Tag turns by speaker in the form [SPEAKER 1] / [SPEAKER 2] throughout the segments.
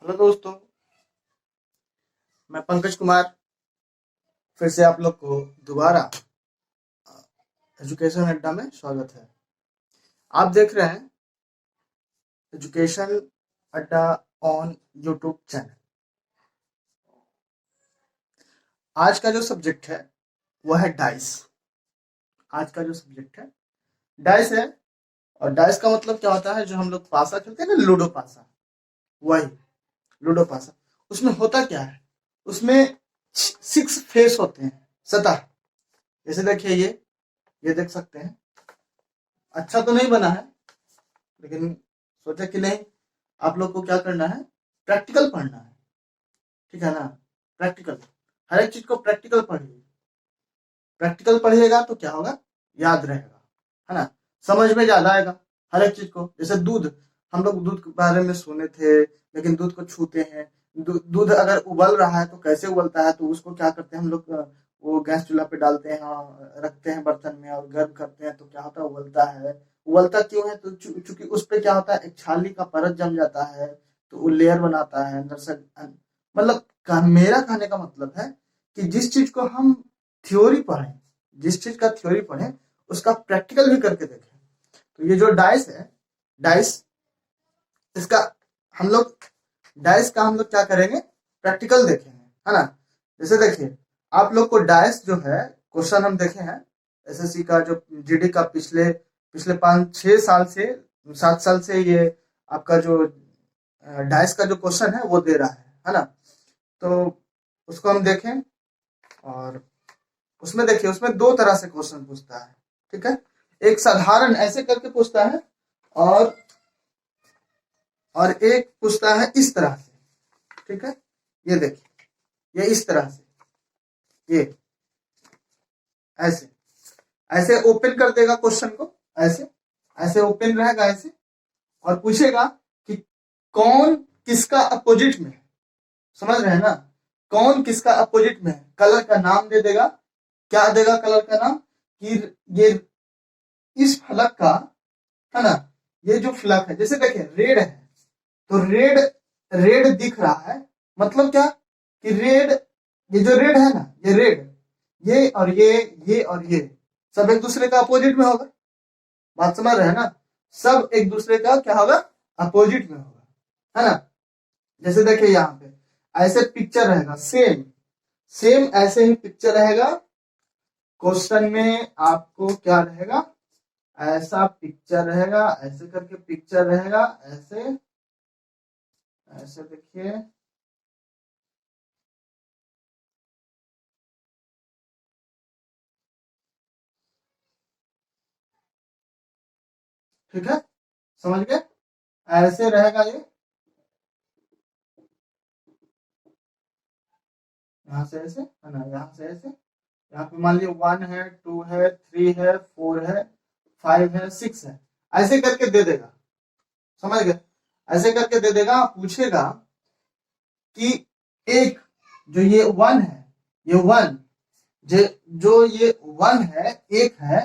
[SPEAKER 1] Hello दोस्तों, मैं पंकज कुमार फिर से आप लोग को दोबारा एजुकेशन अड्डा में स्वागत है। आप देख रहे हैं एजुकेशन अड्डा ऑन यूट्यूब चैनल। आज का जो सब्जेक्ट है वह है डाइस। आज का जो सब्जेक्ट है डाइस है। और डाइस का मतलब क्या होता है, जो हम लोग पासा खेलते हैं ना, लूडो पासा, वही लूडो पासा। उसमें होता क्या है, उसमें 6 फेस होते हैं, सतह। जैसे देखिए, ये देख सकते हैं। अच्छा तो नहीं बना है, लेकिन सोचा कि नहीं, आप लोग को क्या करना है, प्रैक्टिकल पढ़ना है, ठीक है ना। प्रैक्टिकल, हर एक चीज को प्रैक्टिकल पढ़िए। प्रैक्टिकल पढ़िएगा तो क्या होगा, याद रहेगा, है ना, समझ में ज्यादा आएगा हर एक चीज को। जैसे दूध, हम लोग दूध के बारे में सुने थे, लेकिन दूध को छूते हैं। दूध अगर उबल रहा है तो कैसे उबलता है, तो उसको क्या करते हैं हम लोग, वो गैस चूल्हा पे डालते हैं, रखते हैं बर्तन में और गर्म करते हैं, तो क्या होता है, उबलता है। उबलता क्यों है, तो चूंकि उस पे क्या होता है, एक छाली का परत जम जाता है, तो वो लेयर बनाता है अंदर से। मतलब मेरा कहने का मतलब है कि जिस चीज को हम थ्योरी पढ़ें, जिस चीज का थ्योरी पढ़ें, उसका प्रैक्टिकल भी करके देखें। तो ये जो डाइस है, डाइस इसका हम लोग डाइस का हम लोग क्या करेंगे, प्रैक्टिकल देखेंगे, है ना। जैसे देखिए, आप लोग को डाइस जो है, क्वेश्चन हम देखे हैं एसएससी का, जो जीडी का पिछले पिछले 5-6 साल से 7 साल से, ये आपका जो डाइस का जो क्वेश्चन है वो दे रहा है ना। तो उसको हम देखें, और उसमें देखिए, उसमें 2 तरह से क्वेश्चन पूछता है, ठीक है। एक साधारण ऐसे करके पूछता है, और एक पूछता है इस तरह से, ठीक है। ये देखिए, ये इस तरह से, ये ऐसे ऐसे ओपन कर देगा क्वेश्चन को, ऐसे ऐसे ओपन रहेगा ऐसे, और पूछेगा कि कौन किसका अपोजिट में है। समझ रहे हैं ना, कौन किसका अपोजिट में है। कलर का नाम दे देगा, क्या देगा कलर का नाम, कि ये इस फलक का, है ना, ये जो फलक है, जैसे देखिए रेड है, तो रेड रेड दिख रहा है, मतलब क्या, कि रेड, ये जो रेड है ना, ये रेड, ये और ये और ये सब एक दूसरे का अपोजिट में होगा। बात समझ रहे हैं ना, सब एक दूसरे का क्या होगा, अपोजिट में होगा, है ना। जैसे देखिए यहाँ पे ऐसे पिक्चर रहेगा, सेम सेम ऐसे ही पिक्चर रहेगा। क्वेश्चन में आपको क्या रहेगा, ऐसा पिक्चर रहेगा, ऐसे करके पिक्चर रहेगा, ऐसे ऐसे देखिए, ठीक है, समझ गए, ऐसे रहेगा ये, यहाँ से ऐसे, है ना, यहाँ से ऐसे, यहाँ पे मान लीजिए 1 है, 2 है, 3 है, 4 है, 5 है, 6 है, ऐसे करके दे देगा। समझ गए, ऐसे करके दे देगा। पूछेगा कि एक, जो ये 1 है, ये 1, जो ये 1 है, एक है,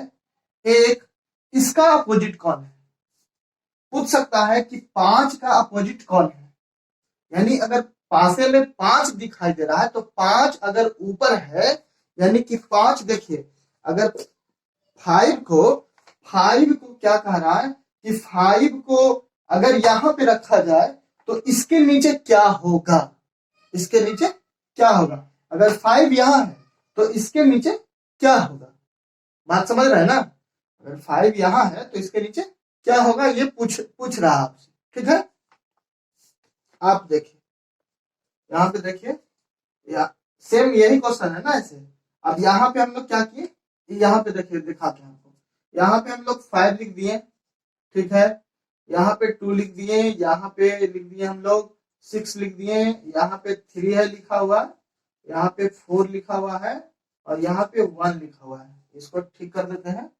[SPEAKER 1] एक, इसका अपोजिट कौन है। पूछ सकता है कि 5 का अपोजिट कौन है, यानी अगर पासे में 5 दिखाई दे रहा है, तो 5 अगर ऊपर है, यानी कि 5, देखिए अगर 5 को क्या कह रहा है, कि 5 को अगर यहां पे रखा जाए तो इसके नीचे क्या होगा, इसके नीचे क्या होगा। अगर 5 यहां है तो इसके नीचे क्या होगा। बात समझ रहे हैं ना, अगर 5 यहां है तो इसके नीचे क्या होगा, ये पूछ रहा आपसे, ठीक है। आप देखिए यहाँ पे, देखिए या सेम यही क्वेश्चन है ना ऐसे। अब यहाँ पे हम लोग क्या किए, यहाँ पे देखिए, दिखाते हैं आपको। यहाँ पे हम लोग 5 लिख दिए, ठीक है। यहाँ पे 2 लिख दिए, यहाँ पे लिख दिए हम लोग 6 लिख दिए, यहाँ पे 3 है लिखा हुआ, यहाँ पे 4 लिखा हुआ है, और यहाँ पे 1 लिखा हुआ है। इसको ठीक कर देते हैं।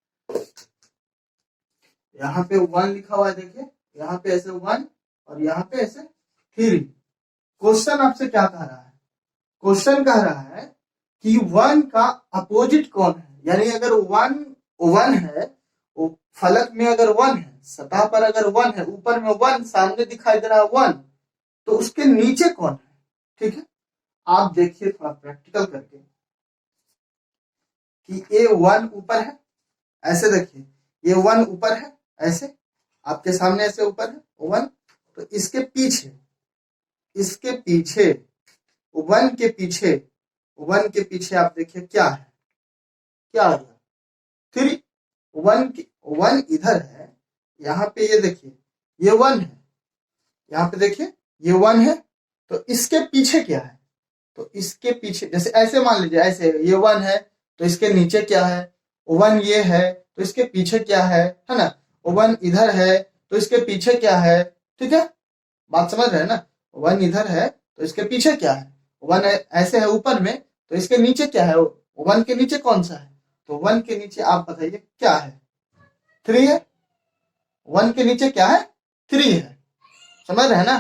[SPEAKER 1] यहाँ पे 1 लिखा हुआ है, देखिए यहाँ पे ऐसे 1, और यहाँ पे ऐसे 3। क्वेश्चन आपसे क्या कह रहा है, क्वेश्चन कह रहा है कि 1 का अपोजिट कौन है। यानी अगर 1 है, फलक में अगर 1 है, सतह पर अगर 1 है, ऊपर में 1 सामने दिखाई दे रहा है 1, तो उसके नीचे कौन है? ठीक है, आप देखिए थोड़ा प्रैक्टिकल करके कि A1 ऊपर है, ऐसे देखिए A1 ऊपर है, ऐसे आपके सामने ऐसे ऊपर है O1, तो इसके पीछे O1 के पीछे आप देखिए क्या है, क्या आ गया 3। वन इधर है, यहाँ पे ये देखिए ये 1 है, यहाँ पे देखिए ये 1 है, तो इसके पीछे क्या है? तो इसके पीछे जैसे ऐसे मान लीजिए, ऐसे ये 1 है तो इसके नीचे क्या है? 1 ये है तो इसके पीछे क्या है ना? 1 इधर है तो इसके पीछे क्या है? ठीक है, बात समझ रहे हैं ना? 1 इधर है तो इसके पीछे क्या है? 1 ऐसे है ऊपर में, तो इसके नीचे क्या है? 1 के नीचे कौन सा है? तो 1 के नीचे आप बताइए क्या है? 3 है। 1 के नीचे क्या है? 3 है, समझ रहे हैं ना?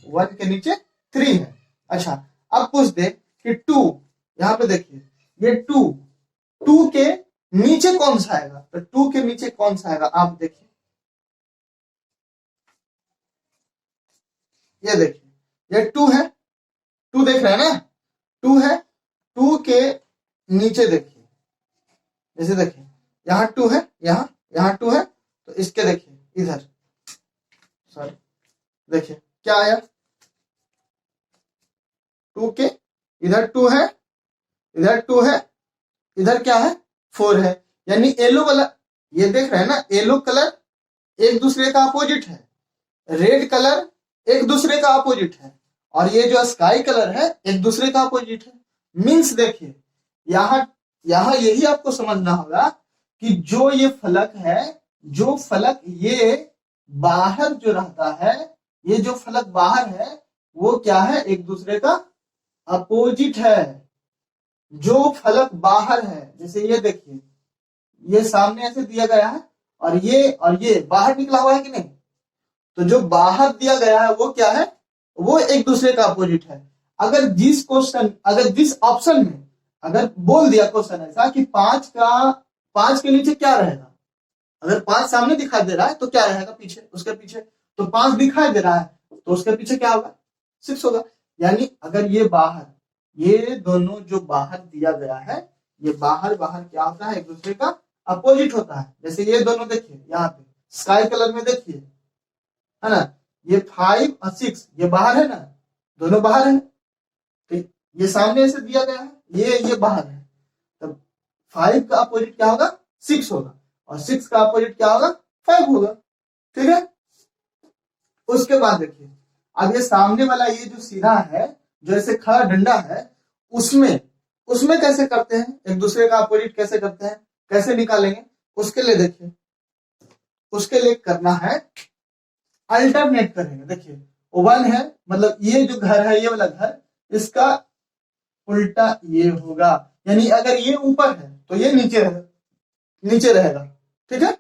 [SPEAKER 1] 1 के नीचे 3 है। अच्छा, अब पूछ दे कि 2, यहाँ पे देखिए ये 2 के नीचे कौन सा आएगा? तो 2 के नीचे कौन सा आएगा आप देखिए, ये देखिए ये 2 है, 2 देख रहे हैं ना? 2 है, 2 के नीचे देखिए, जैसे देखिए यहाँ 2 है, यहाँ 2 है, तो इसके देखिए इधर, सॉरी देखिए क्या आया? 2 के इधर 2 है, इधर 2 है, इधर क्या है? 4 है। यानी येलो वाला, ये देख रहे हैं ना, येलो कलर एक दूसरे का अपोजिट है, रेड कलर एक दूसरे का अपोजिट है, और ये जो स्काई कलर है एक दूसरे का अपोजिट है। मीन्स देखिए यहाँ यहाँ यही आपको समझना होगा कि जो ये फलक है, जो फलक ये बाहर जो रहता है, ये जो फलक बाहर है वो क्या है? एक दूसरे का अपोजिट है। जो फलक बाहर है, जैसे ये देखिए ये सामने ऐसे दिया गया है, और ये बाहर निकला हुआ है कि नहीं? तो जो बाहर दिया गया है वो क्या है? वो एक दूसरे का अपोजिट है। अगर जिस ऑप्शन में अगर बोल दिया क्वेश्चन ऐसा कि 5 के नीचे क्या रहेगा, अगर 5 सामने दिखाई दे रहा है तो क्या रहेगा पीछे, उसके पीछे? तो 5 दिखाई दे रहा है तो उसके पीछे क्या होगा? 6 होगा। यानी अगर ये बाहर, ये दोनों जो बाहर दिया गया है, ये बाहर क्या होता है? एक दूसरे का अपोजिट होता है। जैसे ये दोनों देखिए यहाँ पे स्काई कलर में देखिए, है ना? ये 5 और 6 ये बाहर है ना, दोनों बाहर है, तो ये सामने से दिया गया है, ये बाहर है, तब 5 का अपोजिट क्या होगा? 6 होगा, और 6 का अपोजिट क्या होगा? 5 होगा। ठीक है, उसके बाद देखिए अब ये सामने वाला ये जो सीधा है, जो ऐसे खड़ा डंडा है, उसमें कैसे करते हैं? एक दूसरे का अपोजिट कैसे करते हैं, कैसे निकालेंगे? उसके लिए देखिए, उसके लिए करना है अल्टरनेट करेंगे। देखिए 1 है, मतलब ये जो घर है, ये वाला घर, इसका उल्टा ये होगा। यानी अगर ये ऊपर है तो ये नीचे रहेगा। ठीक है,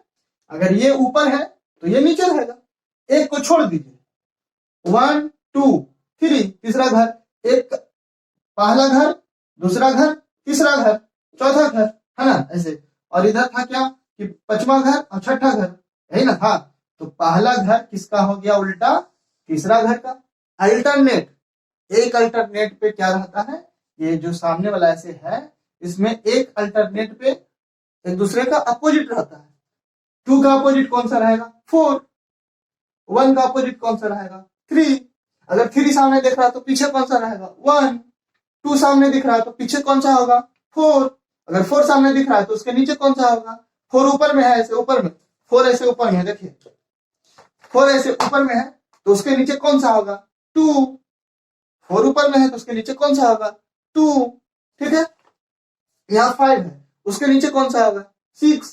[SPEAKER 1] अगर ये ऊपर है तो ये नीचे रहेगा। एक को छोड़ दीजिए, 1 2 3 तीसरा घर, एक पहला घर, दूसरा घर, तीसरा घर, चौथा घर, है ना? ऐसे, और इधर था क्या कि 5वां घर और 6ठा घर, यही ना था? तो पहला घर किसका हो गया उल्टा? तीसरा घर का। अल्टरनेट, एक अल्टरनेट पे क्या रहता है? ये जो सामने वाला ऐसे है, इसमें एक अल्टरनेट पे एक दूसरे का अपोजिट रहता है। 2 का अपोजिट कौन सा रहेगा? 4। 1 का अपोजिट कौन सा रहेगा? 3। अगर 3 सामने दिख रहा है तो पीछे कौन सा रहेगा? 1। 2 सामने दिख रहा है तो पीछे कौन सा होगा? 4। अगर 4 सामने दिख रहा है तो उसके नीचे कौन सा होगा? 4 ऊपर में है, ऐसे ऊपर में, 4 ऐसे ऊपर में है, देखिए 4 ऐसे ऊपर में है तो उसके नीचे कौन सा होगा? 2। 4 ऊपर में है तो उसके नीचे कौन सा होगा? 2। ठीक है, यहाँ 5 है, उसके नीचे कौन सा होगा? 6।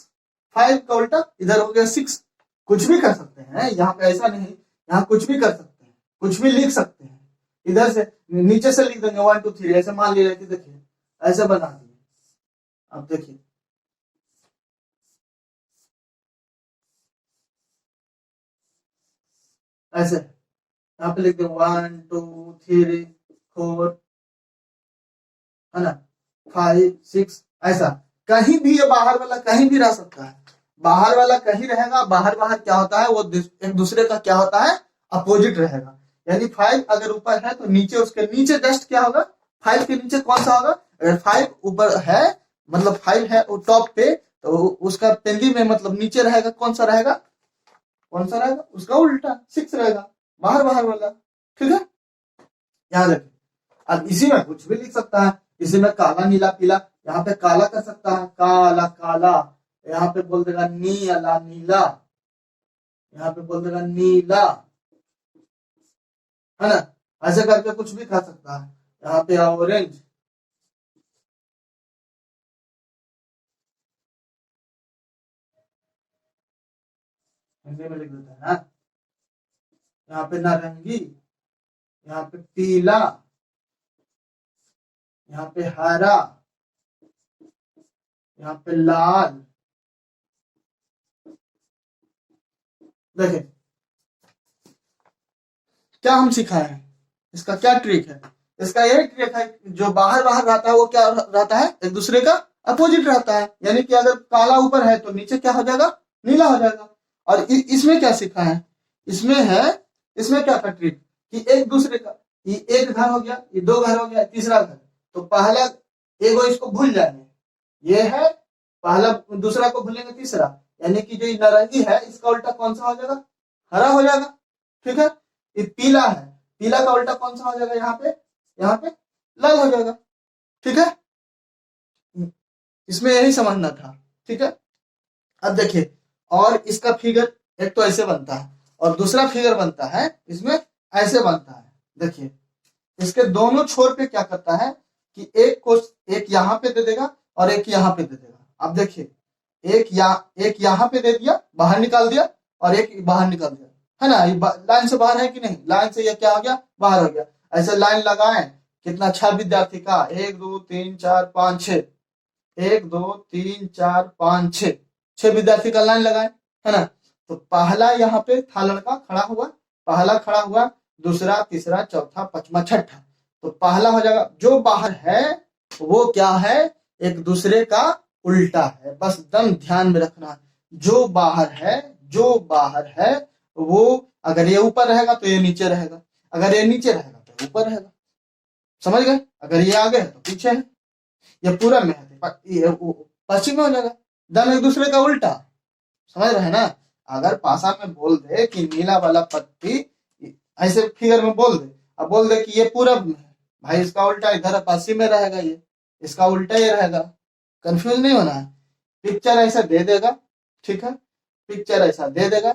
[SPEAKER 1] 5 का उल्टा इधर हो गया 6। कुछ भी कर सकते हैं यहाँ पे, ऐसा नहीं, यहाँ कुछ भी कर सकते हैं, कुछ भी लिख सकते हैं। इधर से नीचे से लिख देंगे 1 2 3, ऐसे मान लीजिए कि देखिए ऐसे बना दिए। अब देखिए ऐसे, यहाँ पे लिख दो 1 2 3 4, है ना, 5 6, ऐसा। कहीं भी ये बाहर वाला कहीं भी रह सकता है, बाहर वाला कहीं रहेगा। बाहर क्या होता है? वो एक दूसरे का क्या होता है? अपोजिट रहेगा। यानी 5 अगर ऊपर है तो नीचे उसके नीचे जस्ट क्या होगा, 5 के नीचे कौन सा होगा, अगर 5 ऊपर है मतलब 5 है वो टॉप पे, तो उसका पेंदी में मतलब नीचे रहेगा कौन सा रहेगा, कौन सा रहेगा, उसका उल्टा 6 रहेगा, बाहर बाहर वाला। ठीक है, याद रखें। अब इसी में कुछ भी लिख सकता है, इसी में काला नीला पीला, यहाँ पे काला कर सकता है, काला काला, यहाँ पे बोल देगा नीला नीला, यहाँ पे बोल देगा नीला, है ना, ऐसे करके कुछ भी कर सकता है। यहाँ पे ऑरेंज, हिंदी में लिख देता है ना, यहाँ पे नारंगी, यहाँ पे पीला, यहाँ पे हरा, यहाँ पे लाल। देखें क्या हम सिखाए हैं, इसका क्या ट्रिक है, इसका यही ट्रिक है, जो बाहर बाहर रहता है वो क्या रहता है, एक दूसरे का अपोजिट रहता है। यानी कि अगर काला ऊपर है तो नीचे क्या हो जाएगा, नीला हो जाएगा। और इसमें क्या सीखा है, इसमें है, इसमें क्या था ट्रिक कि एक दूसरे का, ये एक घर हो गया, ये दो घर हो गया, तीसरा घर, तो पहला एगो इसको भूल जाएंगे, ये है पहला, दूसरा को भूलेंगे तीसरा, यानी कि जो ये नारंगी है इसका उल्टा कौन सा हो जाएगा, हरा हो जाएगा। ठीक है, ये पीला है, पीला का उल्टा कौन सा हो जाएगा, यहाँ पे लाल हो जाएगा। ठीक है, इसमें यही समझना था। ठीक है, अब देखिए, और इसका फिगर एक तो ऐसे बनता है और दूसरा फिगर बनता है इसमें ऐसे बनता है। देखिए इसके दोनों छोर पे क्या करता है कि एक यहाँ पे दे देगा और एक यहाँ पे दे देगा। अब देखिए एक यहाँ पे दे दिया, बाहर निकाल दिया, और एक बाहर निकाल दिया, है ना, ये लाइन से बाहर है कि नहीं, लाइन से ये क्या हो गया, बाहर हो गया। ऐसे लाइन लगाए, कितना अच्छा विद्यार्थी का, 1 2 3 4 5 6, 1 2 3 4 5 6, 6 विद्यार्थी का लाइन लगाए, है ना। तो पहला यहाँ पे था लड़का खड़ा हुआ, पहला खड़ा हुआ, दूसरा तीसरा चौथा पांचवा छठा, तो पहला हो जाएगा, जो बाहर है वो क्या है, एक दूसरे का उल्टा है, बस एकदम ध्यान में रखना। जो बाहर है, जो बाहर है वो अगर ये ऊपर रहेगा तो ये नीचे रहेगा, अगर ये नीचे रहेगा तो ऊपर रहेगा। समझ गए, अगर ये आगे है तो पीछे है, ये पूरा में है पश्चिम में हो जाएगा, दोनों एक दूसरे का उल्टा। समझ रहे हैं ना, अगर पासा में बोल दे कि नीला वाला पट्टी, ऐसे फिगर में बोल दे, अब बोल दे कि ये पूरब में है, भाई इसका उल्टा इधर पश्चिम में रहेगा, ये इसका उल्टा ये रहेगा। कंफ्यूज नहीं होना है, पिक्चर ऐसा दे देगा। ठीक है, पिक्चर ऐसा दे देगा,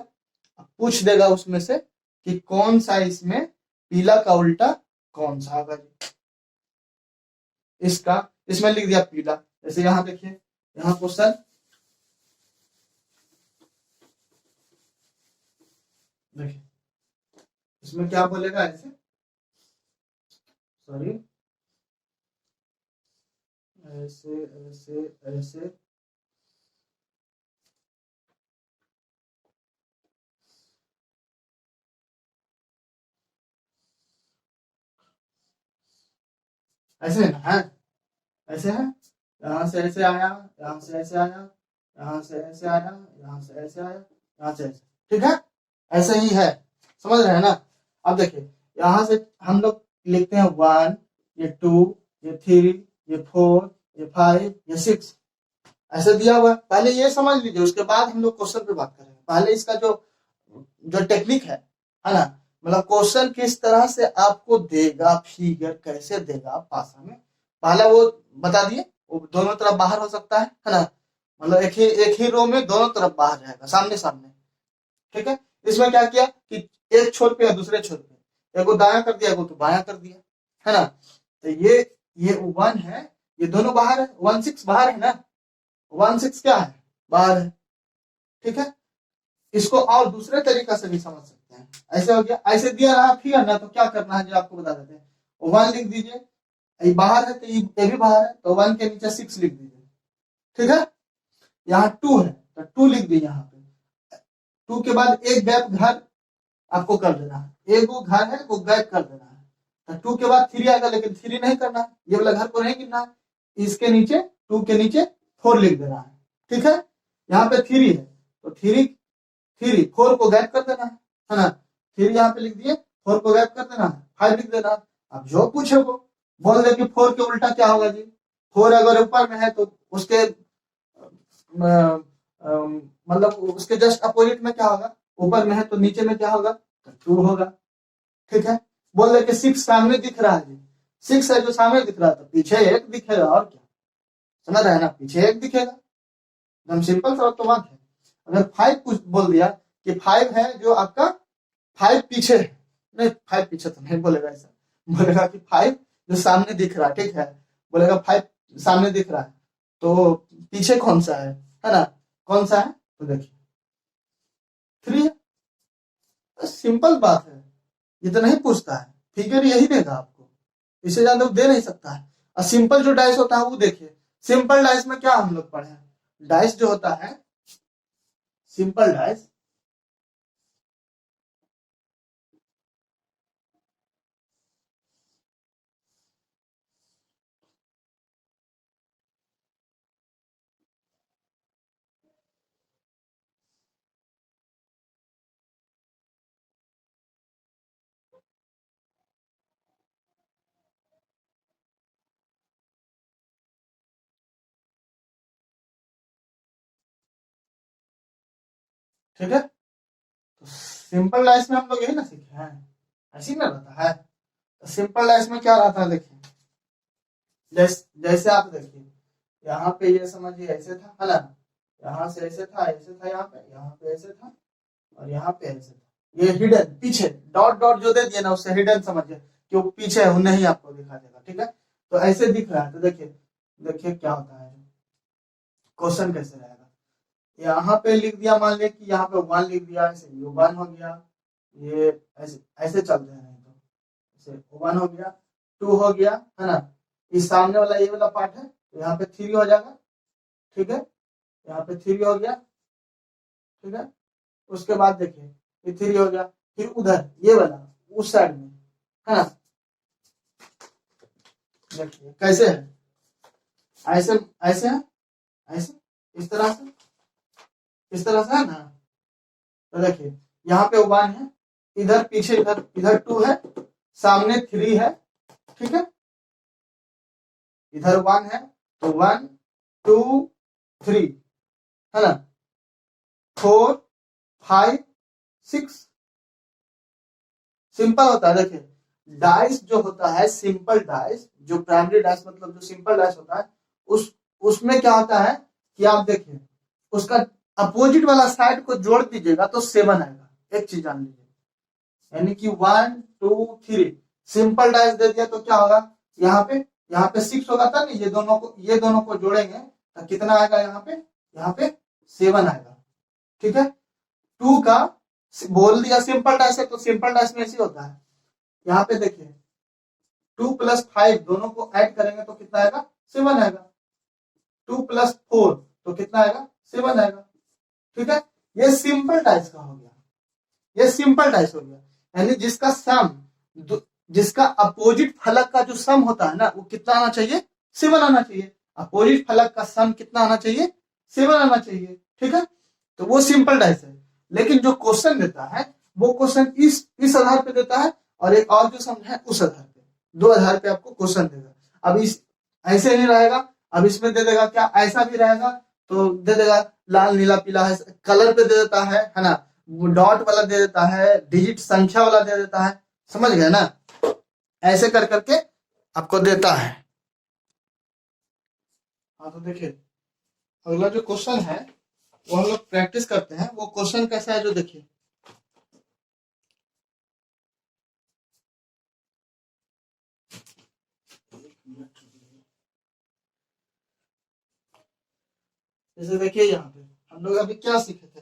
[SPEAKER 1] पूछ देगा उसमें से कि कौन सा इसमें पीला का उल्टा कौन सा होगा, इसका इसमें लिख दिया पीला। जैसे यहाँ देखिए, यहाँ क्वेश्चन देखिए, इसमें क्या बोलेगा, ऐसे सॉरी, ऐसे ऐसे ऐसे, ऐसे है, ऐसे है, यहाँ से ऐसे आया, यहाँ से ऐसे आया, यहाँ से ऐसे आया, यहाँ से ऐसे आया, यहाँ से ऐसे। ठीक है, ऐसे ही है, समझ रहे हैं ना। अब देखिए यहाँ से हम लोग लिखते हैं 1, ये 2, ये 3, ये 4, ये 5, ये 6, ऐसे दिया हुआ है। पहले ये समझ लीजिए, उसके बाद हम लोग क्वेश्चन पे बात करेंगे। पहले इसका जो जो टेक्निक है ना, मतलब क्वेश्चन किस तरह से आपको देगा, फिगर कैसे देगा पासा में, पहला वो बता दिए। वो दोनों तरफ बाहर हो सकता है ना, मतलब एक ही रो में दोनों तरफ बाहर रहेगा, सामने सामने। ठीक है, इसमें क्या किया कि एक छोर पे या दूसरे छोर पे, एक को दाया कर दिया, एक को बाया कर दिया, है ना। तो ये 1 है, ये दोनों बाहर है, 1 6 बाहर है ना, 1 6 क्या है, बाहर है। ठीक है, इसको और दूसरे तरीका से भी समझ सकते हैं। ऐसे हो गया, ऐसे दिया रहा फिगर ना, तो क्या करना है जो आपको बता देते हैं, 1 लिख दीजिए, ये बाहर है तो ये भी बाहर है, तो 1 के नीचे 6 लिख दीजिए। ठीक है, यहाँ 2 है तो 2 लिख दीजिए, यहाँ पे 2 के बाद एक गैप घर आपको कर देना है, एक वो घर है वो गैप कर देना है, तो 2 के बाद 3 आएगा, लेकिन 3 नहीं करना है, ये वाला घर को नहीं गिनना है, इसके नीचे 2 के नीचे 4 लिख देना है। ठीक है, यहाँ पे 3 है तो 3 4 को गैप कर देना है ना, 3 यहाँ पे लिख दिए, 4 को गैप कर देना, 5 लिख देना। अब जो पूछे वो बोल दे कि 4 के उल्टा क्या होगा जी। 4 अगर ऊपर में है तो उसके मतलब उसके जस्ट अपोजिट में क्या होगा, ऊपर में है तो नीचे में क्या होगा, तो 2 होगा। ठीक है, बोल दे कि 6 सामने दिख रहा है जी, 6 है जो सामने दिख रहा है तो पीछे 1 दिखेगा, और क्या, समझ रहे हैं ना, पीछे 1 दिखेगा, एकदम सिंपल सा तो बात है। अगर 5 कुछ बोल दिया कि 5 है जो आपका 5 पीछे है, नहीं 5 पीछे तो नहीं बोलेगा, ऐसा बोलेगा कि 5 जो सामने दिख रहा है, ठीक है, बोलेगा 5 सामने दिख रहा है तो पीछे कौन सा है ना, कौन सा है, तो देखिए 3 है। तो सिंपल बात है, ये तो नहीं पूछता है, फिगर यही देगा आपको, इससे ज्यादा वो दे नहीं सकता है। और सिंपल जो डाइस होता है वो देखिए, सिंपल डाइस में क्या हम लोग पढ़े हैं, डाइस जो होता है सिंपल डाइस, ठीक है, तो सिंपल डाइस में हम लोग यही ना सीखे हैं, ऐसी ना रहता है। तो सिंपल डाइस में क्या रहता है देखिए, जैसे आप देखिए यहाँ पे ये समझिए ऐसे था, है ना, यहाँ से ऐसे था, ऐसे था, यहाँ पे ऐसे था, और यहाँ पे ऐसे था, ये हिडन पीछे डॉट डॉट जो दे दिए ना उससे हिडन समझिए कि वो पीछे है, वो नहीं आपको दिखा देगा। ठीक है, तो ऐसे दिख रहा है तो देखिए, देखिए क्या होता है, क्वेश्चन कैसे रहेगा, यहाँ पे लिख दिया, मान लिया कि यहाँ पे 1 लिख दिया, ऐसे ये 1 हो गया, ये ऐसे ऐसे चलते हैं, नहीं तो ऐसे 1 हो गया, 2 हो गया, है ना, इस सामने वाला ये वाला पार्ट है तो यहाँ पे 3 हो जाएगा। ठीक है, यहाँ पे 3 हो गया, ठीक है, उसके बाद देखिए ये 3 हो गया, फिर उधर ये वाला उस साइड में, है ना, देखिए कैसे है, ऐसे ऐसे है, ऐसे इस तरह से, इस तरह से है ना। तो देखिए यहाँ पे 1 है, इधर पीछे इधर इधर 2 है, सामने 3 है, ठीक है, इधर 1 है तो 1 2 3, है ना, 4 5 6, सिंपल होता है। देखिए डाइस जो होता है सिंपल डाइस, जो प्राइमरी डाइस मतलब जो सिंपल डाइस होता है, उसमें क्या होता है कि आप देखिए उसका अपोजिट वाला साइड को जोड़ दीजिएगा तो 7 आएगा। एक चीज जान लीजिए, यानी कि 1 2 3 सिंपल डाइस दे दिया तो क्या होगा, यहाँ पे 6 होगा, तब नहीं ये दोनों को जोड़ेंगे तो कितना आएगा, यहाँ पे 7 आएगा। ठीक है, 2 का बोल दिया सिंपल डाइस है तो सिंपल डाइस में ऐसे होता है, यहाँ पे देखिए 2 + 5 दोनों को ऐड करेंगे तो कितना आएगा, 7 आएगा। 2 + 4 तो कितना आएगा, 7 आएगा। ठीक है, ये सिंपल डाइस का हो गया, ये सिंपल डाइस हो गया, यानी जिसका सम, जिसका अपोजिट फलक का जो सम होता है ना वो कितना आना चाहिए, 7 आना चाहिए। अपोजिट फलक का सम कितना आना चाहिए, 7 आना चाहिए। ठीक है, तो वो सिंपल डाइस है। लेकिन जो क्वेश्चन देता है वो क्वेश्चन इस आधार पे देता है, और एक और जो सम है उस आधार पे, 2 आधार पे आपको क्वेश्चन देगा। अब इस ऐसे नहीं रहेगा, अब इसमें दे देगा क्या, ऐसा भी रहेगा तो दे देगा लाल नीला पीला है, कलर पे दे देता है ना, डॉट वाला दे देता है, डिजिट संख्या वाला दे देता है, समझ गए ना, ऐसे कर करके आपको देता है। हाँ तो देखिए अगला जो क्वेश्चन है वो हम लोग प्रैक्टिस करते हैं। वो क्वेश्चन कैसा है जो देखिए, जैसे देखिए यहाँ पे हम लोग अभी क्या सीखे थे,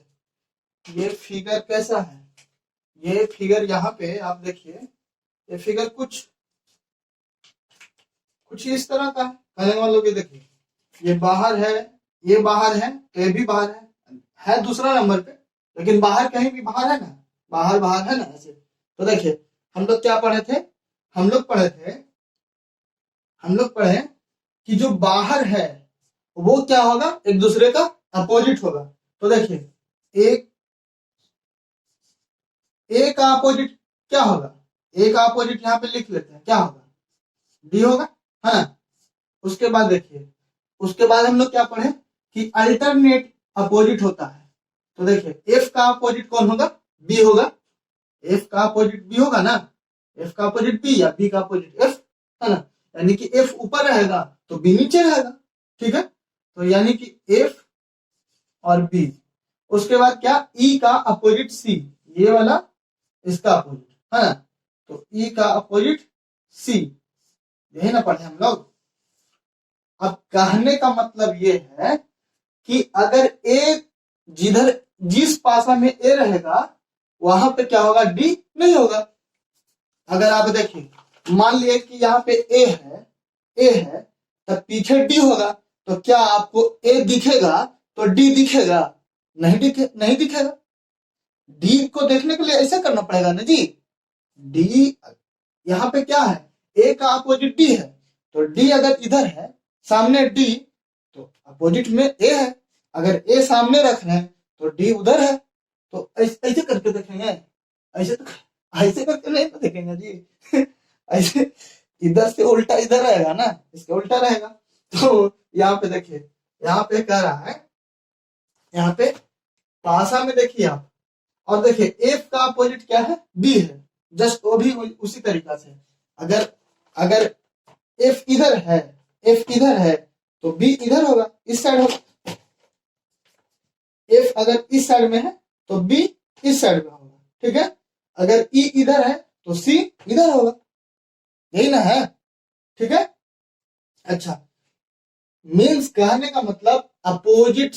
[SPEAKER 1] ये फिगर कैसा है, ये फिगर यहाँ पे आप देखिए, ये फिगर कुछ इस तरह का है। कहने वाले लोग ये देखिए, ये बाहर है, ये बाहर है, ये भी बाहर है दूसरा नंबर पे, लेकिन बाहर कहीं भी बाहर है ना, बाहर बाहर है ना ऐसे। तो देखिए हम लोग क्या पढ़े थे, हम लोग पढ़े थे, हम लोग पढ़े कि जो बाहर है वो क्या होगा, एक दूसरे का अपोजिट होगा। तो देखिए एक ए का अपोजिट क्या होगा, ए का अपोजिट यहाँ पे लिख लेते हैं, क्या होगा, डी होगा, है ना। उसके बाद देखिए, उसके बाद हम लोग क्या पढ़े कि अल्टरनेट अपोजिट होता है। तो देखिए एफ का अपोजिट कौन होगा, बी होगा। एफ का अपोजिट बी होगा ना, एफ का अपोजिट बी या बी का अपोजिट एफ, है ना। यानी कि एफ ऊपर रहेगा तो बी नीचे रहेगा, ठीक है। तो यानी कि एफ और बी। उसके बाद क्या, ई का अपोजिट सी, ये वाला इसका अपोजिट, है ना। तो ई का अपोजिट सी, यही ना पढ़े हम लोग। अब कहने का मतलब ये है कि अगर ए जिधर जिस पासा में ए रहेगा वहां पे क्या होगा, डी नहीं होगा। अगर आप देखिए, मान लिए कि यहाँ पे ए है तब पीछे डी होगा, तो क्या आपको ए दिखेगा तो डी दिखेगा, नहीं दिखेगा। डी को देखने के लिए ऐसे करना पड़ेगा ना जी। डी यहाँ पे क्या है, ए का अपोजिट डी है, तो डी अगर इधर है सामने डी, तो अपोजिट में ए है। अगर ए सामने रख रहे हैं तो डी उधर है। तो ऐसे करके देखेंगे, ऐसे करके नहीं तो देखेंगे जी। ऐसे इधर से उल्टा इधर रहेगा ना, इसका उल्टा रहेगा। तो यहाँ पे देखिए, यहाँ पे कह रहा है, यहाँ पे पासा में देखिए आप, और देखिए एफ का अपोजिट क्या है, बी है। जस्ट वो भी उसी तरीका से, अगर एफ इधर है तो बी इधर होगा, इस साइड होगा। एफ अगर इस साइड में है तो बी इस साइड में होगा, ठीक है। अगर ई इधर है तो सी इधर होगा, यही ना है, ठीक है। अच्छा, मीन्स कहने का मतलब अपोजिट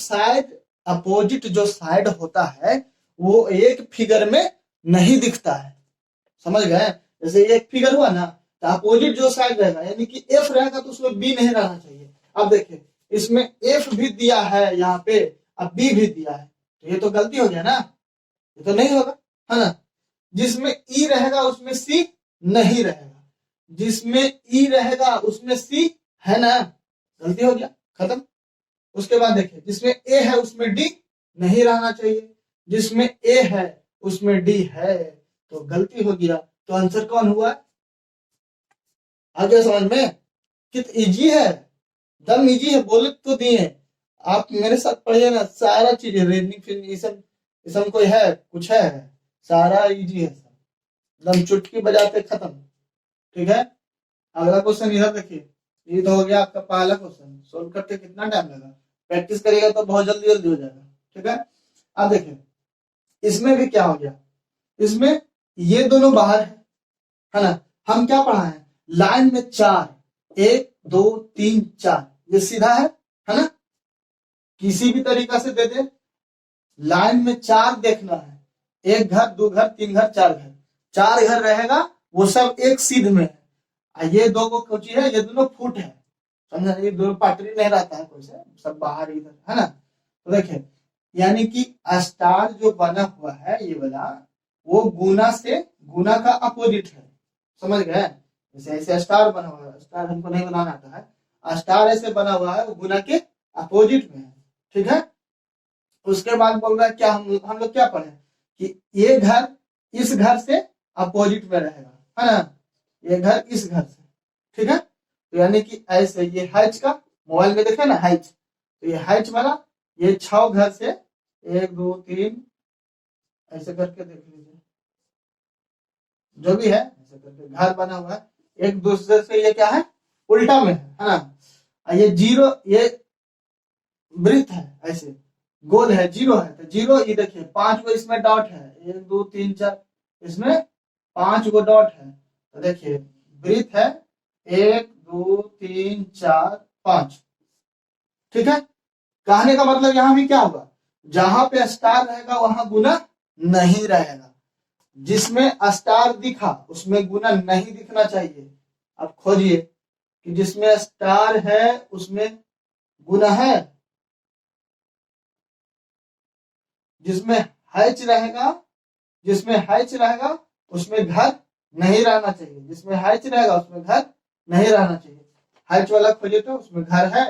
[SPEAKER 1] जो साइड होता है वो एक फिगर में नहीं दिखता है, समझ गए। जैसे एक फिगर हुआ ना, तो अपोजिट जो साइड रहेगा, यानी कि एफ रहेगा तो उसमें बी नहीं रहना चाहिए। अब देखिए इसमें एफ भी दिया है यहाँ पे, अब बी भी दिया है, तो ये तो गलती हो गया ना, ये तो नहीं होगा, है ना। जिसमें ई रहेगा उसमें सी नहीं रहेगा, जिसमें ई रहेगा उसमें सी है ना, गलती हो गया, खत्म। उसके बाद देखिए, जिसमें ए है उसमें डी नहीं रहना चाहिए, जिसमें ए है उसमें डी है, तो गलती हो गया। तो आंसर कौन हुआ, आगे समझ में, कितना इजी है, दम इजी है, बोले तो दिए। आप मेरे साथ पढ़िए ना, सारा चीज रीजनिंग इसम कोई है कुछ है, सारा इजी है, दम चुटकी बजाते खत्म, ठीक है। अगला क्वेश्चन इधर देखिए, ये तो हो गया आपका पहला क्वेश्चन, सोल्व करते कितना टाइम लगा, प्रैक्टिस करिएगा तो बहुत जल्दी जल्दी हो जाएगा, ठीक है। अब देखिए इसमें भी क्या हो गया, इसमें ये दोनों बाहर है ना। हम क्या पढ़ा है, लाइन में 4, 1 2 3 4, ये सीधा है ना। किसी भी तरीका से दे दे, लाइन में 4 देखना है, 1 घर 2 घर 3 घर 4 घर, 4 घर रहेगा वो सब एक सीध में है। ये दो को कोची है, ये दोनों फुट है, समझा, ये दोनों पाटरी नहीं रहता है कोई से, सब बाहर इधर है ना। तो देखिए यानी कि स्टार जो बना हुआ है ये वाला, वो गुना का अपोजिट है, समझ गए। जैसे ऐसे स्टार बना हुआ है, स्टार हमको नहीं बनाना आता है, स्टार ऐसे बना हुआ है वो गुना के अपोजिट में है, ठीक है। उसके बाद बोल रहा है क्या, हम लोग क्या पढ़े कि ये घर इस घर से अपोजिट में रहेगा, है ना, ये घर इस घर से, ठीक है। तो यानी कि ऐसे ये हाइट का, मोबाइल में देखे ना हाइट, तो ये हाइट वाला, ये 6 घर से 1 2 3 ऐसे करके देख लीजिए, जो भी है ऐसे करके घर बना हुआ है, एक दूसरे से ये क्या है, उल्टा में है ना। ये जीरो, ये वृत्त है, ऐसे गोल है, जीरो है, तो जीरो, ये देखिए 5 गो इसमें डॉट है, 1 2 3 4, इसमें 5 गो डॉट है। तो देखिए वृत्त है 1 2 3 4 5, ठीक है। कहने का मतलब यहां भी क्या होगा, जहां पे स्टार रहेगा वहां गुना नहीं रहेगा, जिसमें स्टार दिखा उसमें गुना नहीं दिखना चाहिए। अब खोजिए कि जिसमें स्टार है उसमें गुना है, जिसमें हैच रहेगा उसमें घर नहीं रहना चाहिए, जिसमें हैच रहेगा उसमें घर नहीं रहना चाहिए। हैच वाला खोजे तो उसमें घर है,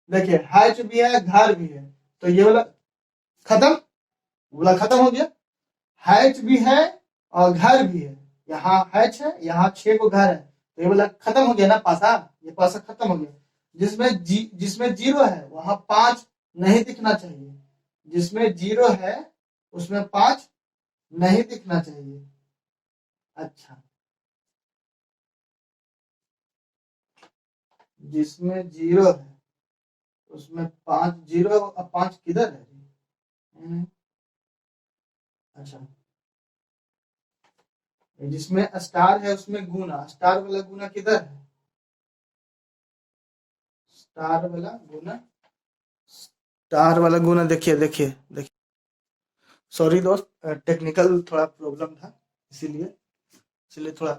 [SPEAKER 1] देखिए हैच भी है घर भी है, तो ये वाला खत्म, वाला खत्म हो गया। हैच भी है और घर भी है, यहाँ हैच है, यहाँ 6 को घर है, तो ये वाला खत्म हो गया ना पासा, ये पासा खत्म हो गया। जिसमें 0 है वहां 5 नहीं दिखना चाहिए, जिसमें 0 है उसमें 5 नहीं दिखना चाहिए। अच्छा, जिसमें 0 है उसमें 5 0 अब 5 किधर है? अच्छा, जिसमें स्टार है उसमें गुना, स्टार वाला गुना किधर है? स्टार वाला गुना, स्टार वाला गुना देखिए देखिए देखिए। सॉरी दोस्त, टेक्निकल थोड़ा प्रॉब्लम था, इसीलिए थोड़ा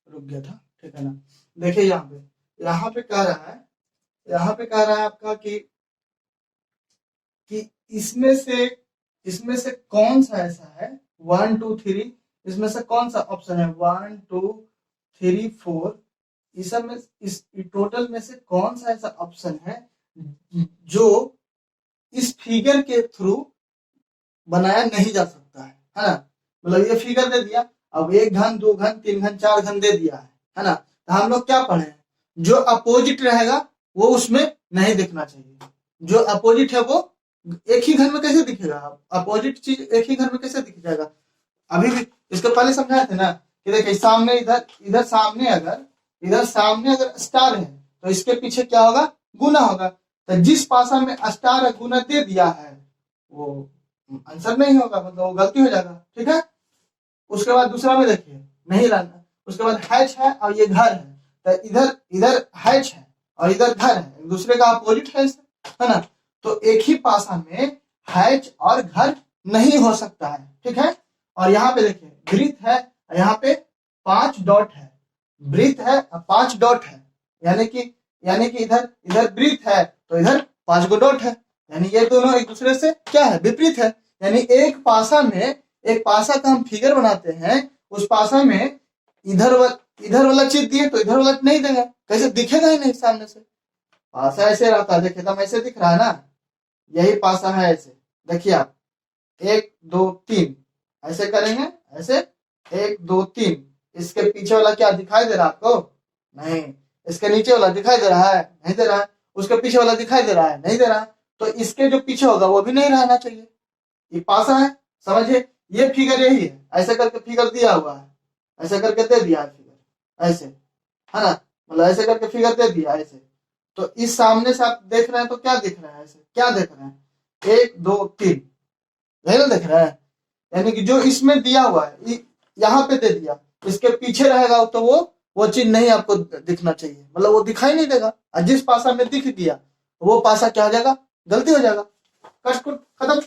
[SPEAKER 1] रुक गया था, ठीक है ना। देखिए यहाँ पे कह रहा है, यहाँ पे कह रहा है आपका कि इसमें से कौन सा ऐसा है 1 2 3, इसमें से कौन सा ऑप्शन है 1 2 3 4, इस सब में इस टोटल में से कौन सा ऐसा ऑप्शन है जो इस फिगर के थ्रू बनाया नहीं जा सकता है ना। मतलब ये फिगर दे दिया, अब 1 घन 2 घन 3 घन 4 घन दे दिया है ना। तो हम लोग क्या पढ़े, जो अपोजिट रहेगा वो उसमें नहीं दिखना चाहिए। जो अपोजिट है वो एक ही घर में कैसे दिखेगा? अपोजिट चीज एक ही घर में कैसे दिख जाएगा? अभी भी इसको पहले समझाए थे ना कि देखिए सामने इधर सामने अगर स्टार है तो इसके पीछे क्या होगा? गुना होगा। तो जिस पासा में स्टार गुना दे दिया है वो आंसर नहीं होगा, मतलब वो गलती हो जाएगा, ठीक है। उसके बाद दूसरा में देखिए नहीं लाना, उसके बाद हैच है और ये घर है, तो इधर इधर हैच है और इधर घर है, दूसरे का अपोजिट है ना। तो एक ही पासा में हैच और घर नहीं हो सकता है, ठीक है। और यहाँ पे देखिए ब्रीथ है, यहाँ पे 5 डॉट है, ब्रीथ है 5 डॉट है, यानी कि इधर ब्रीथ है तो इधर 5 गो डॉट है, यानी ये दोनों एक दूसरे से क्या है? विपरीत है। यानी एक पासा का हम फिगर बनाते हैं, उस पासा में इधर वाला चीज दिए तो इधर वाला नहीं देगा, कैसे दिखेगा ही नहीं सामने से। पासा ऐसे रहता है, देखिए एकदम ऐसे दिख रहा है ना, यही पासा है ऐसे। देखिए आप 1 2 3 ऐसे करेंगे, ऐसे 1 2 3, इसके पीछे वाला क्या दिखाई दे रहा है आपको? नहीं। इसके नीचे वाला दिखाई दे रहा है? नहीं दे रहा है। उसके पीछे वाला दिखाई दे रहा है? नहीं दे रहा है। तो इसके जो पीछे होगा वो भी नहीं रहना चाहिए। ये पासा है, समझिए ये फिगर यही है, ऐसे करके फिगर दिया हुआ है, ऐसे करके दे दिया है फिगर, ऐसे है ना, मतलब ऐसे करके फिगर दे दिया ऐसे। तो इस सामने से आप देख रहे हैं तो क्या दिख रहा है? ऐसे क्या देख रहे हैं? 1 2 3, यही ना देख रहे हैं। यानी कि जो इसमें दिया हुआ है यहाँ पे दे दिया, इसके पीछे रहेगा तो वो चीज नहीं आपको दिखना चाहिए, मतलब वो दिखाई नहीं देगा। और जिस पासा में दिख गया वो पासा क्या हो जाएगा? गलती हो जाएगा, कट खत्म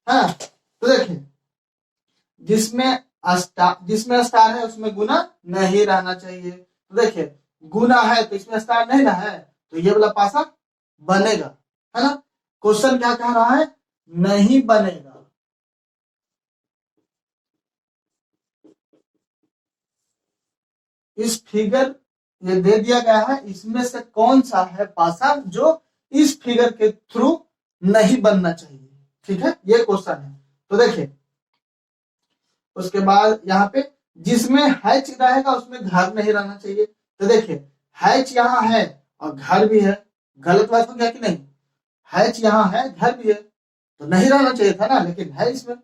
[SPEAKER 1] है। तो देखिए जिसमें स्टार है उसमें गुना नहीं रहना चाहिए। तो देखिए गुना है तो इसमें स्टार नहीं ना है, तो ये वाला पासा बनेगा, है ना। क्वेश्चन क्या कह रहा है? नहीं बनेगा। इस फिगर ये दे दिया गया है, इसमें से कौन सा है पासा जो इस फिगर के थ्रू नहीं बनना चाहिए, ठीक है, ये क्वेश्चन है। तो देखिए उसके बाद यहाँ पे जिसमें हैच रहेगा उसमें घर नहीं रहना चाहिए। तो देखिए हैच यहाँ है और घर भी है, गलत बात हो गया कि नहीं? हैच यहाँ है, घर भी है, तो नहीं रहना चाहिए था ना, लेकिन है इसमें,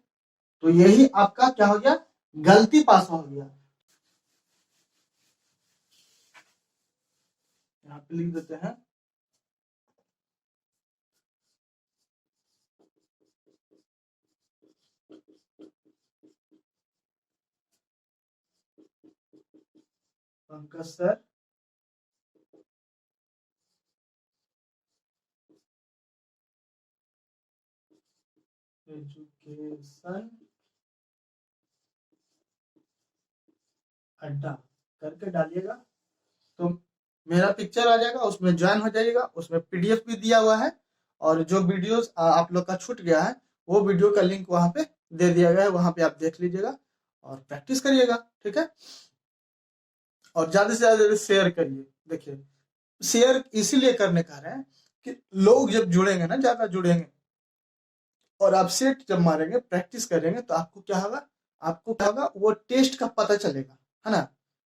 [SPEAKER 1] तो यही आपका क्या हो गया? गलती पास हो गया। यहाँ पे लिख देते हैं पंकज सर एजुकेशन अड्डा करके डालिएगा तो मेरा पिक्चर आ जाएगा, उसमें ज्वाइन हो जाइएगा। उसमें पीडीएफ भी दिया हुआ है और जो वीडियोस आप लोग का छूट गया है वो वीडियो का लिंक वहां पे दे दिया गया है, वहां पे आप देख लीजिएगा और प्रैक्टिस करिएगा, ठीक है। और ज्यादा से ज्यादा शेयर करिए। देखिए शेयर इसीलिए करने का रहे हैं कि लोग जब जुड़ेंगे ना, ज्यादा जुड़ेंगे और आप सेट जब मारेंगे, प्रैक्टिस करेंगे, तो आपको क्या होगा? वो टेस्ट का पता चलेगा, है ना।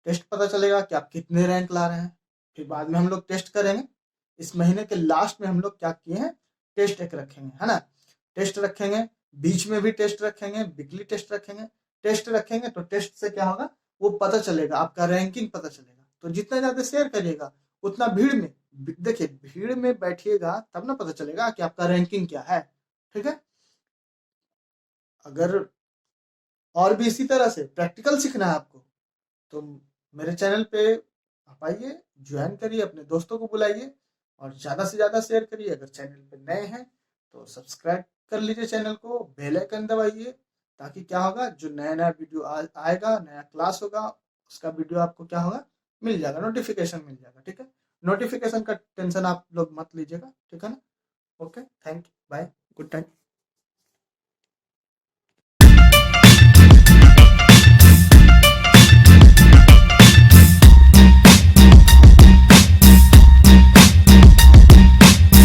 [SPEAKER 1] टेस्ट पता चलेगा कि आप कितने रैंक ला रहे हैं। फिर बाद में हम लोग टेस्ट करेंगे। इस महीने के लास्ट में हम लोग क्या किए हैं, टेस्ट एक रखेंगे, है ना। टेस्ट रखेंगे, बीच में भी टेस्ट रखेंगे, वीकली टेस्ट रखेंगे। टेस्ट रखेंगे तो टेस्ट से क्या होगा, वो पता चलेगा, आपका रैंकिंग पता चलेगा। तो जितना ज्यादा शेयर करिएगा उतना भीड़ में, देखिए भीड़ में बैठिएगा तब ना पता चलेगा कि आपका रैंकिंग क्या है। ठीक है। अगर और भी इसी तरह से प्रैक्टिकल सीखना है आपको तो मेरे चैनल पे आप आइए, ज्वाइन करिए, अपने दोस्तों को बुलाइए और ज़्यादा से ज़्यादा शेयर करिए। अगर चैनल पे नए हैं तो सब्सक्राइब कर लीजिए चैनल को, बेल आइकन दबाइए, ताकि क्या होगा, जो नया नया वीडियो आएगा, नया क्लास होगा, उसका वीडियो आपको क्या होगा, मिल जाएगा, नोटिफिकेशन मिल जाएगा। ठीक है। नोटिफिकेशन का टेंशन आप लोग मत लीजिएगा। ठीक है ना। Okay, thank you, bye, good night.